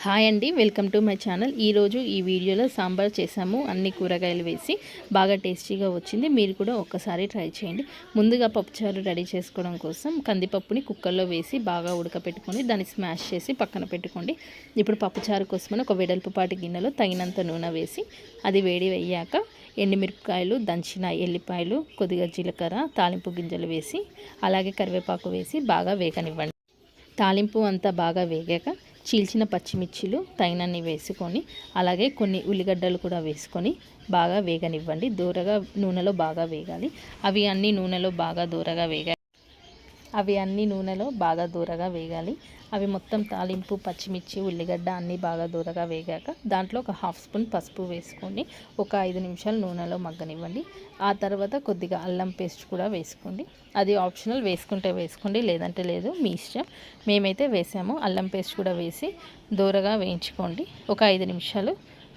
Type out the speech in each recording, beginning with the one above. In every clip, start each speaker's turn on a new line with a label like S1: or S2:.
S1: Hi అండి, welcome to my channel. ఈరోజు ఈ వీడియోలో సాంబార్ చేసాము. అన్ని కూరగాయలు వేసి బాగా టేస్టీగా వచ్చింది. మీరు కూడా ఒక్కసారి ట్రై చేయండి. ముందుగా పప్పుచారు రెడీ చేసుకోవడం కోసం కందిపప్పుని కుక్కర్లో వేసి బాగా ఉడకపెట్టుకొని దాన్ని స్మాష్ చేసి పక్కన పెట్టుకోండి. ఇప్పుడు పప్పుచారు కోసమని ఒక వెడల్పుపాటి గిన్నెలో తగినంత నూనె వేసి అది వేడి అయ్యాక ఎండుమిరపకాయలు, దంచిన ఎల్లిపాయలు, కొద్దిగా జీలకర్ర, తాలింపు గింజలు వేసి అలాగే కరివేపాకు వేసి బాగా వేగనివ్వండి. తాలింపు అంతా బాగా వేగాక చీల్చిన పచ్చిమిర్చిలు తగినన్ని వేసుకొని అలాగే కొన్ని ఉల్లిగడ్డలు కూడా వేసుకొని బాగా వేగనివ్వండి. దూరగా నూనెలో బాగా వేగాలి. అవి అన్నీ నూనెలో బాగా దూరగా వేగాలి. అవి మొత్తం తాలింపు, పచ్చిమిర్చి, ఉల్లిగడ్డ అన్నీ బాగా దూరగా వేగాక దాంట్లో ఒక హాఫ్ స్పూన్ పసుపు వేసుకొని ఒక 5 నిమిషాలు నూనెలో మగ్గనివ్వండి. ఆ తర్వాత కొద్దిగా అల్లం పేస్ట్ కూడా వేసుకోండి. అది ఆప్షనల్, వేసుకుంటే వేసుకోండి, లేదంటే లేదు, మీ ఇష్టం. మేమైతే వేసాము. అల్లం పేస్ట్ కూడా వేసి దూరగా వేయించుకోండి. ఒక 5 నిమిషాలు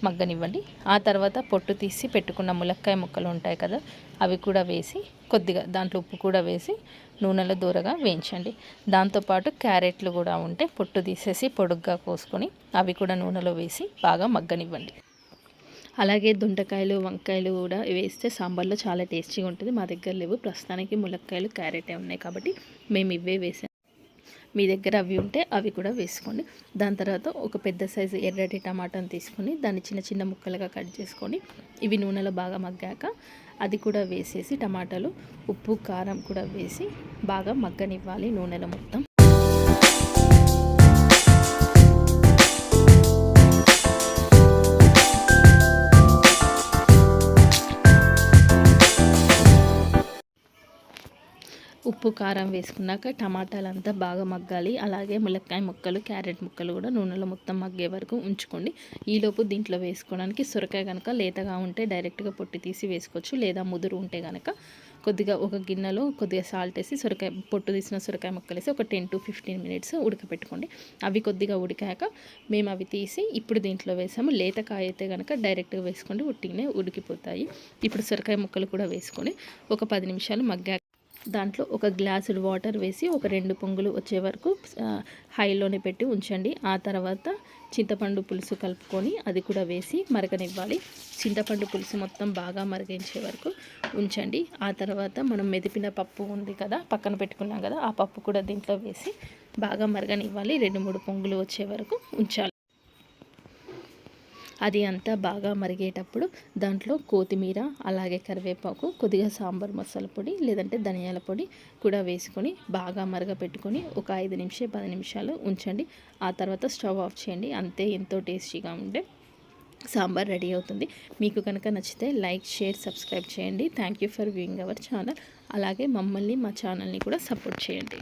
S1: మగ్గనివ్వండి. ఆ తర్వాత పొట్టు తీసి పెట్టుకున్న ములక్కాయ ముక్కలు ఉంటాయి కదా, అవి కూడా వేసి కొద్దిగా దాంట్లో ఉప్పు కూడా వేసి నూనెలో దూరగా వేయించండి. దాంతోపాటు క్యారెట్లు కూడా ఉంటే పొట్టు తీసేసి పొడుగ్గా కోసుకొని అవి కూడా నూనెలో వేసి బాగా మగ్గనివ్వండి. అలాగే దొండకాయలు, వంకాయలు కూడా వేస్తే సాంబార్లో చాలా టేస్టీగా ఉంటుంది. మా దగ్గర లేవు ప్రస్తుతానికి, ములక్కాయలు, క్యారెటే ఉన్నాయి కాబట్టి మేము ఇవే వేసాము. మీ దగ్గర అవి ఉంటే అవి కూడా వేసుకోండి. దాని తర్వాత ఒక పెద్ద సైజు ఎర్రటి టమాటాను తీసుకొని దాన్ని చిన్న చిన్న ముక్కలుగా కట్ చేసుకొని ఇవి నూనెలో బాగా మగ్గాక అది కూడా వేసేసి టమాటాలు, ఉప్పు, కారం కూడా వేసి బాగా మగ్గనివ్వాలి నూనెలో మొత్తం. ఉప్పు, కారం వేసుకున్నాక టమాటాలంతా బాగా మగ్గాలి. అలాగే ములక్కాయ ముక్కలు, క్యారెట్ ముక్కలు కూడా నూనెలో మొత్తం మగ్గే వరకు ఉంచుకోండి. ఈలోపు దీంట్లో వేసుకోవడానికి సొరకాయ కనుక లేతగా ఉంటే డైరెక్ట్గా పొట్టు తీసి వేసుకోవచ్చు, లేదా ముదురు ఉంటే కనుక కొద్దిగా ఒక గిన్నెలో కొద్దిగా సాల్ట్ వేసి పొట్టు తీసిన సొరకాయ ముక్కలు వేసి ఒక 10 to 15 మినిట్స్ ఉడకపెట్టుకోండి. అవి కొద్దిగా ఉడికాక మేము అవి తీసి ఇప్పుడు దీంట్లో వేసాము. లేతకాయ అయితే కనుక డైరెక్ట్గా వేసుకోండి, ఉట్టిగానే ఉడికిపోతాయి. ఇప్పుడు సొరకాయ ముక్కలు కూడా వేసుకొని ఒక 10 నిమిషాలు మగ్గాక దాంట్లో ఒక గ్లాసుడు వాటర్ వేసి ఒక 2 పొంగులు వచ్చే వరకు హైలోనే పెట్టి ఉంచండి. ఆ తర్వాత చింతపండు పులుసు కలుపుకొని అది కూడా వేసి మరగనివ్వాలి. చింతపండు పులుసు మొత్తం బాగా మరిగించే వరకు ఉంచండి. ఆ తర్వాత మనం మెదిపిన పప్పు ఉంది కదా, పక్కన పెట్టుకున్నాం కదా, ఆ పప్పు కూడా దీంట్లో వేసి బాగా మరగనివ్వాలి. 2-3 పొంగులు వచ్చే వరకు ఉంచాలి. అది అంతా బాగా మరిగేటప్పుడు దాంట్లో కొత్తిమీర, అలాగే కరివేపాకు, కొద్దిగా సాంబార్ మసాలా పొడి లేదంటే ధనియాల పొడి కూడా వేసుకొని బాగా మరగపెట్టుకొని ఒక 5-10 నిమిషాలు ఉంచండి. ఆ తర్వాత స్టవ్ ఆఫ్ చేయండి. అంతే, ఎంతో టేస్టీగా ఉండే సాంబార్ రెడీ అవుతుంది. మీకు కనుక నచ్చితే లైక్, షేర్, సబ్స్క్రైబ్ చేయండి. Thank you for viewing our channel. అలాగే మమ్మల్ని, మా ఛానల్ని కూడా సపోర్ట్ చేయండి.